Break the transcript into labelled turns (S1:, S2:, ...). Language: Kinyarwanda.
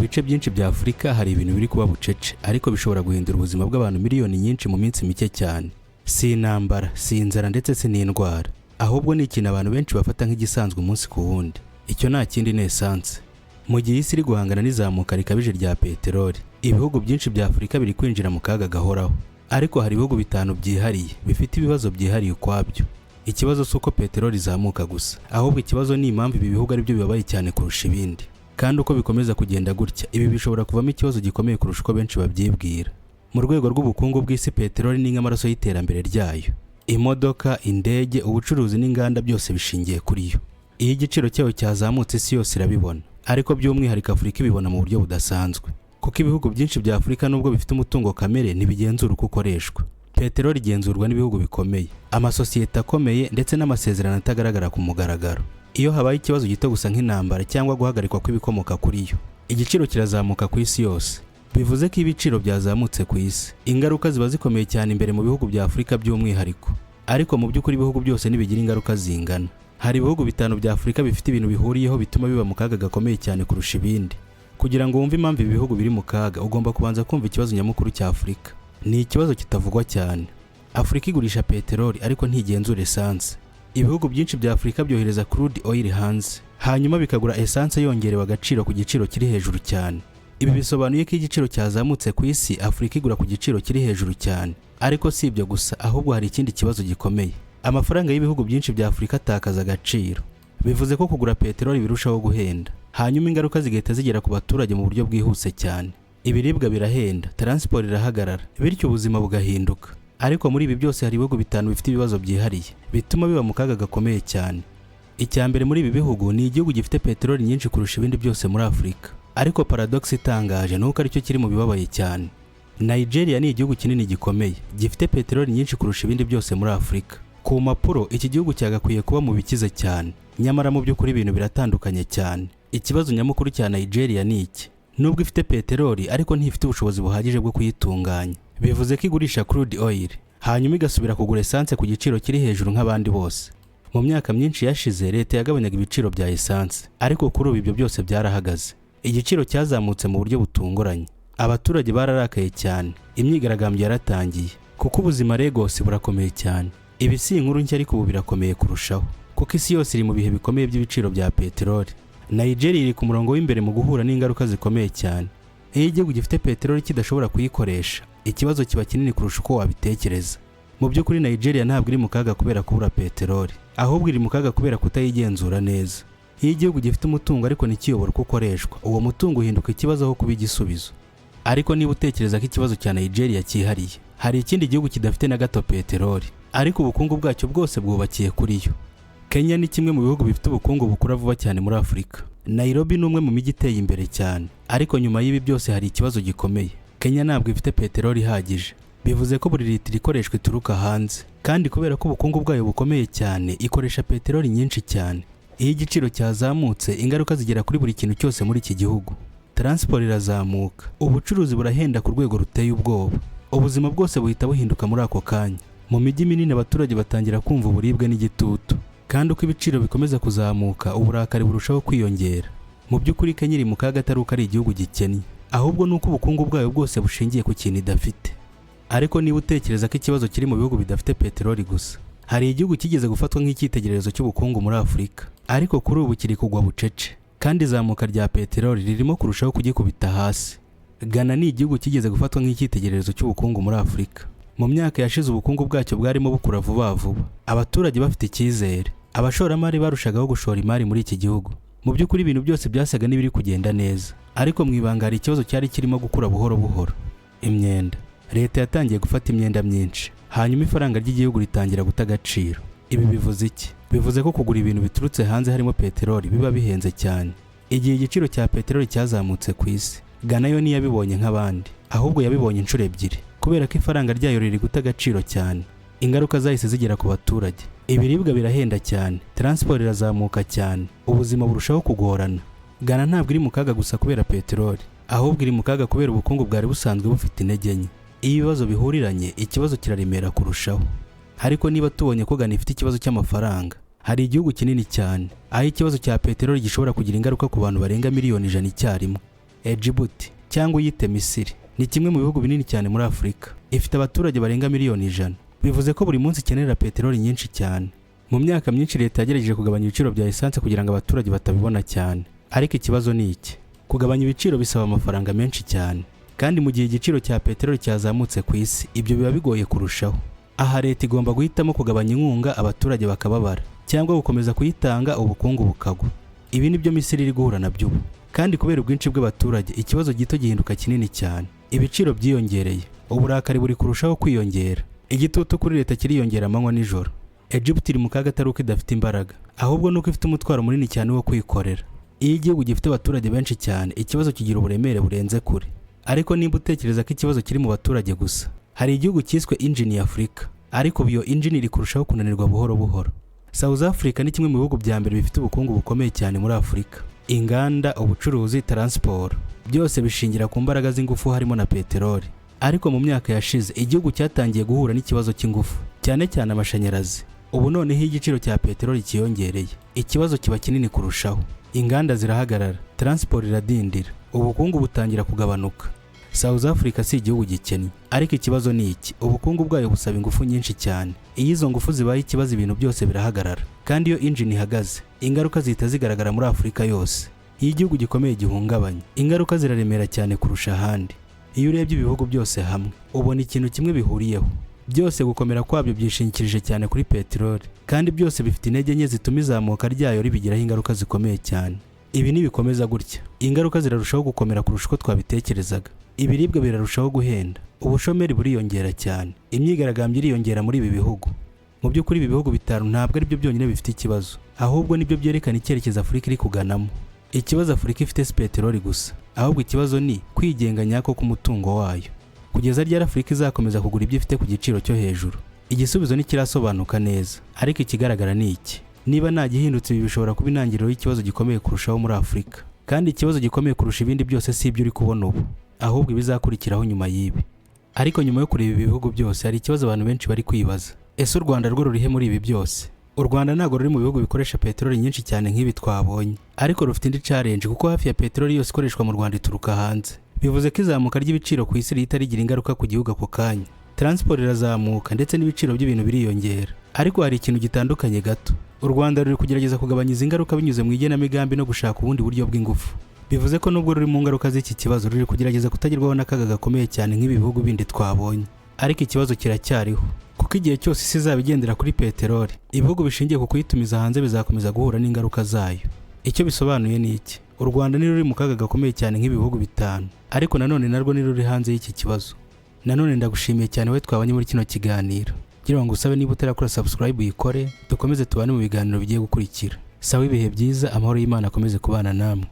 S1: bice byinshi bya Afurika hari ibintu biri kuba bucece ariko bishobora guhindura ubuzima bw'abantu miliyoni nyinshi mu minsi mike cyane. Si intambara, si inzara ndetse si n'indwara, ahubwo ni ikintu abantu benshi bafata nk'igisanzwe umunsi ku wundi. Icyo nta kindi ni esanse. Mu gihe isi iri guhangana n'izamuka rikabije rya peteroli, ibihugu byinshi bya Afurika biri kwinjira mu kaga gahoraho. Ariko hari ibihugu bitanu byihariye bifite ibibazo byihariye ukwabyo. Ikibazo si uko peteroli izamuka gusa, ahubwo ikibazo ni impamvu ibi bihugu ari byo bibabaye cyane kurusha ibindi. Kandi uko bikomeza kugenda gutya, ibi bishobora kuvamo ikibazo gikomeye kurusha uko benshi babyibwira. Mu rwego rw'ubukungu bw'isi, peteroli ni nk'amaraso y'iterambere ryayo. Imodoka, indege, ubucuruzi n'inganda byose bishingiye kuri yo. Iyo igiciro cyayo cyazamutse, isi yose irabibona, ariko by'umwihariko Afurika ibibona mu buryo budasanzwe, kuko ibihugu byinshi bya Afurika nubwo bifite umutungo kamere ntibigenzura uko ukoreshwa. Peteroli igenzurwa n'ibihugu bikomeye, amasosiyete akomeye ndetse n'amasezerano atagaragara ku mugaragaro. Iyo habaye ikibazo gito gusa nk'intambara cyangwa guhagarikwa kw'ibikomoka kuri yo, igiciro kirazamuka ku isi yose. Bivuze ko ibiciro byazamutse ku isi, ingaruka ziba zikomeye cyane imbere mu bihugu bya Afurika by'umwihariko. Ariko mu by'ukuri ibihugu byose ntibigira ingaruka zingana. Hari ibihugu bitanu bya Afurika bifite ibintu bihuriyeho bituma biba mu kaga gakomeye cyane kurusha ibindi. Kugira ngo wumve impamvu ibi bihugu biri mu kaga, ugomba kubanza kumva ikibazo nyamukuru cya Afurika. Ni ikibazo kitavugwa cyane. Afurika igurisha peteroli ariko ntigenzura esanse. Ibihugu byinshi bya Afurika byohereza crude oil hanze, hanyuma bikagura esanse yongerewe agaciro ku giciro kiri hejuru cyane. Ibi bisobanuye ko igiciro cyazamutse ku isi, Afurika igura ku giciro kiri hejuru cyane. Ariko si ibyo gusa, ahubwo hari ikindi kibazo gikomeye. Amafaranga y'ibihugu byinshi bya Afurika atakaza agaciro. Bivuze ko kugura peteroli birushaho guhenda, hanyuma ingaruka zigahita zigera ku baturage mu buryo bwihuse cyane. Ibiribwa birahenda, transport irahagarara, bityo ubuzima bugahinduka. Ariko muri ibi byose hari ibihugu bitanu bifite ibibazo byihariye bituma biba mu kaga gakomeye cyane. Icya mbere muri ibi bihugu ni igihugu gifite peteroli nyinshi kurusha ibindi byose muri Afurika. Ariko paradox itangaje nuko aricyo kiri mu bibabaye cyane. Nigeria ni igihugu kinini gikomeye, gifite peteroli nyinshi kurusha ibindi byose muri Afurika. Ku mpapuro iki gihugu cyagakwiye kuba mu bikize cyane, nyamara mu by'ukuri ibintu biratandukanye cyane. Ikibazo nyamukuru cya Nigeria ni iki: nubwo ifite peteroli ariko ntifite ubushobozi buhagije bwo kuyitunganya. Bivuze ko igurisha crude oil, hanyuma igasubira kugura esanse ku giciro kiri hejuru nk'abandi bose. Mu myaka myinshi yashize leta yagabanyaga ibiciro bya esanse, ariko kuri ubu ibyo byose byarahagaze. Igiciro cyazamutse mu buryo butunguranye. Abaturage bararakaye cyane, imyigaragambyo yaratangiye, kuko ubuzima Lagos burakomeye cyane. Ibi si inkuru nshya ariko ubu birakomeye kurushaho, kuko isi yose iri mu bihe bikomeye by'ibiciro bya peteroli. Nigeria iri ku murongo w'imbere mu guhura n'ingaruka zikomeye cyane. Iyo igihugu gifite peteroli kidashobora kuyikoresha, ikibazo kiba kinini kurusha uko wabitekereza. Mu by'ukuri Nigeria ntabwo iri mu kaga kubera kubura peteroli, ahubwo iri mu kaga kubera kutayigenzura neza. Iyo igihugu gifite umutungo ariko ntikiyobora uko ukoreshwa, uwo mutungo uhinduka ikibazo aho kuba igisubizo. Ariko niba utekereza ko ikibazo cya Nigeria cyihariye, hari ikindi gihugu kidafite na gato peteroli, ariko ubukungu bwacyo bwose bwubakiye kuri yo. Kenya ni kimwe mu bihugu bifite ubukungu bukura vuba cyane muri Afurika. Nairobi ni umwe mu mijyi iteye imbere cyane, ariko nyuma y'ibi byose hari ikibazo gikomeye. Kenya ntabwo ifite peteroli ihagije. Bivuze ko buri litiro ikoreshwa ituruka hanze, kandi kubera ko ubukungu bwayo bukomeye cyane, ikoresha peteroli nyinshi cyane. Iyo igiciro cyazamutse, ingaruka zigera kuri buri kintu cyose muri iki gihugu. Transport irazamuka, ubucuruzi burahenda ku rwego ruteye ubwoba, ubuzima bwose buhita buhinduka muri ako kanya. Mu mijyi minini abaturage batangira kumva uburibwe n'igitutu, kandi uko ibiciro bikomeza kuzamuka, uburakari burushaho kwiyongera. Mu by'ukuri Kenya iri mu kaga atari uko ari igihugu gikennye, ahubwo nuko ubukungu bwayo bwose bushingiye ku kintu idafite. Ariko niba utekereza ko ikibazo kiri mu bihugu bidafite peteroli gusa, hari igihugu kigeze gufatwa nk'icyitegererezo cy'ubukungu muri Afurika, ariko kuri ubu kiri kugwa bucece, kandi izamuka rya peteroli ririmo kurushaho kugikubita hasi. Ghana ni igihugu kigeze gufatwa nk'icyitegererezo cy'ubukungu muri Afurika. Mu myaka yashize ubukungu bwacyo bwarimo bukura vuba vuba, abaturage bafite icyizere, abashoramari barushagaho gushora imari muri iki gihugu. Mu by'ukuri ibintu byose byasaga n'ibiri kugenda neza, ariko mu ibanga hari ikibazo cyari kirimo gukura buhoro buhoro: imyenda. Leta yatangiye gufata imyenda myinshi, hanyuma ifaranga ry'igihugu ritangira guta agaciro. Ibi bivuze iki? Bivuze ko kugura ibintu biturutse hanze harimo peteroli biba bihenze cyane. Igihe igiciro cya peteroli cyazamutse ku isi, Ghana yo ntiyabibonye nk'abandi, ahubwo yabibonye inshuro ebyiri, kubera ko ifaranga ryayo riri guta agaciro cyane. Ingaruka zahise zigera ku baturage. Ibiribwa birahenda cyane, transport irazamuka cyane, ubuzima burushaho kugorana. Ghana ntabwo iri mu kaga gusa kubera peteroli, ahubwo iri mu kaga kubera ubukungu bwari busanzwe bufite intege nke. Iyo ibibazo bihuriranye, ikibazo kiraremera kurushaho. Ariko niba tubonye ko Ghana ifite ikibazo cy'amafaranga, hari igihugu kinini cyane, aho ikibazo cya peteroli gishobora kugira ingaruka ku bantu barenga miliyoni 100 icyarimwe. Djibouti cyangwa uyite Misiri ni kimwe mu bihugu binini cyane muri Afurika. Ifite abaturage barenga miliyoni 100. Bivuze ko buri munsi ikenera peteroli nyinshi cyane. Mu myaka myinshi leta yagerageje kugabanya ibiciro bya essence kugira ngo abaturage batabibona cyane. Ariko ikibazo ni iki? Kugabanya ibiciro bisaba amafaranga menshi cyane. Kandi mu gihe igiciro cya peteroli cyazamutse ku isi, ibyo biba bigoye kurushaho. Aha leta igomba guhitamo kugabanya inkunga abaturage bakababara cyangwa gukomeza kuyitanga ubukungu bukagwa. Ibi nibyo Misiri iri guhura nabyo ubu. Kandi kubera ubwinshi bw'abaturage, ikibazo gito gihinduka kinini cyane. Ibiciro byiyongereye, uburakari buri kurushaho kwiyongera. Igitutu kuri leta kiriyongera amanywa nijoro. Egypt iri mu kaga atari uko idafite imbaraga, ahubwo nuko ifite umutwaro munini cyane wo kwikorera. Iyo igihugu gifite abaturage benshi cyane, ikibazo kigira uburemere burenze kure. Ariko nimba utekereza ko ikibazo kiri mu baturage gusa, hari igihugu cyiswe Engine ya Afurika, ariko iyo engine iri kurushaho kunanirwa buhoro buhoro. South Africa ni kimwe mu bihugu bya mbere bifite ubukungu bukomeye cyane muri Afurika. Inganda, ubucuruzi, transport byose bishingira ku mbaraga z'ingufu harimo na peteroli. Ariko mu myaka yashize igihugu cyatangiye guhura n'ikibazo cy'ingufu, cyane cyane amashanyarazi. Ubu noneho igiciro cya peteroli kiyongereye, ikibazo kiba kinini kurushaho. Inganda zirahagarara, transport iradindira, ubukungu butangira kugabanuka. South Africa si igihugu gikennye, ariko ikibazo ni iki: ubukungu bwayo busaba ingufu nyinshi cyane. Iyo izo ngufu zibaye ikibazo, ibintu byose birahagarara. Kandi iyo engine ihagaze, ingaruka zihita zigaragara muri Afurika yose. Iyo igihugu gikomeye gihungabanye, ingaruka ziraremera cyane kurusha ahandi. Iyo urebye ibihugu byose hamwe, ubona ikintu kimwe bihuriyeho. Byose gukomera kwabyo byishingikirije cyane kuri peteroli, kandi byose bifite intege nke zituma izamuka ryayo ribigiraho ingaruka zikomeye cyane. Ibi nibikomeza gutya, ingaruka zirarushaho gukomera kurusha uko twabitekerezaga. Ibiribwa birarushaho guhenda, ubushomeri buriyongera cyane, imyigaragambyo iriyongera muri ibi bihugu. Mu by'ukuri ibi bihugu bitanu ntabwo ari byo byonyine bifite ikibazo, ahubwo nibyo byerekana icyerekezo Afurika iri kuganamo. Ikibazo Afurika ifite si peteroli gusa, ahubwo ikibazo ni kwigenga nyako k'umutungo wayo. Kugeza ryari Afurika izakomeza kugura ibyo ifite ku giciro cyo hejuru? Igisubizo ntikirasobanuka neza, ariko ikigaragara ni iki: niba nta gihindutse, ibi bishobora kuba intangiriro y'ikibazo gikomeye kurushaho muri Afurika. Kandi ikibazo gikomeye kurusha ibindi byose si ibyo uri kubona ubu, ahubwo ibizakurikiraho nyuma y'ibi. Ariko nyuma yo kureba ibi bihugu byose, hari ikibazo abantu benshi bari kwibaza: ese u Rwanda rwo rurihe muri ibi byose? U Rwanda ntabwo ruri mu bihugu bikoresha peteroli nyinshi cyane nk'ibi twabonye, ariko rufite indi challenge kuko hafi ya peteroli yose ikoreshwa mu Rwanda ituruka hanze. Bivuze ko izamuka ry'ibiciro ku isi rihita rigira ingaruka ku gihugu ako kanya. Transport irazamuka ndetse n'ibiciro by'ibintu biriyongera. Ariko hari ikintu gitandukanye gato: u Rwanda ruri kugerageza kugabanya izi ngaruka binyuze mu igenamigambi no gushaka ubundi buryo bw'ingufu. Bivuze ko nubwo ruri mu ngaruka z'iki kibazo, ruri kugerageza kutagerwaho n'akaga gakomeye cyane nk'ibi bihugu bindi twabonye. Ariko ikibazo kiracyariho, kuko igihe cyose isi izaba igendera kuri peteroli, ibihugu bishingiye ku kuyitumiza hanze bizakomeza guhura n'ingaruka zayo. Icyo bisobanuye ni iki: u Rwanda ni ruri mu kaga gakomeye cyane nk'ibihugu bitanu, ariko nanone narwo ni ruri hanze y'iki kibazo. Nanone ndagushimiye cyane we twabanye muri kino kiganiro. Ngira ngo usabe niba utarakora subscribe uyikore, dukomeze tubane mu biganiro bigiye gukurikira. Sawa, ibihe byiza, amahoro y'Imana akomeze kubana namwe.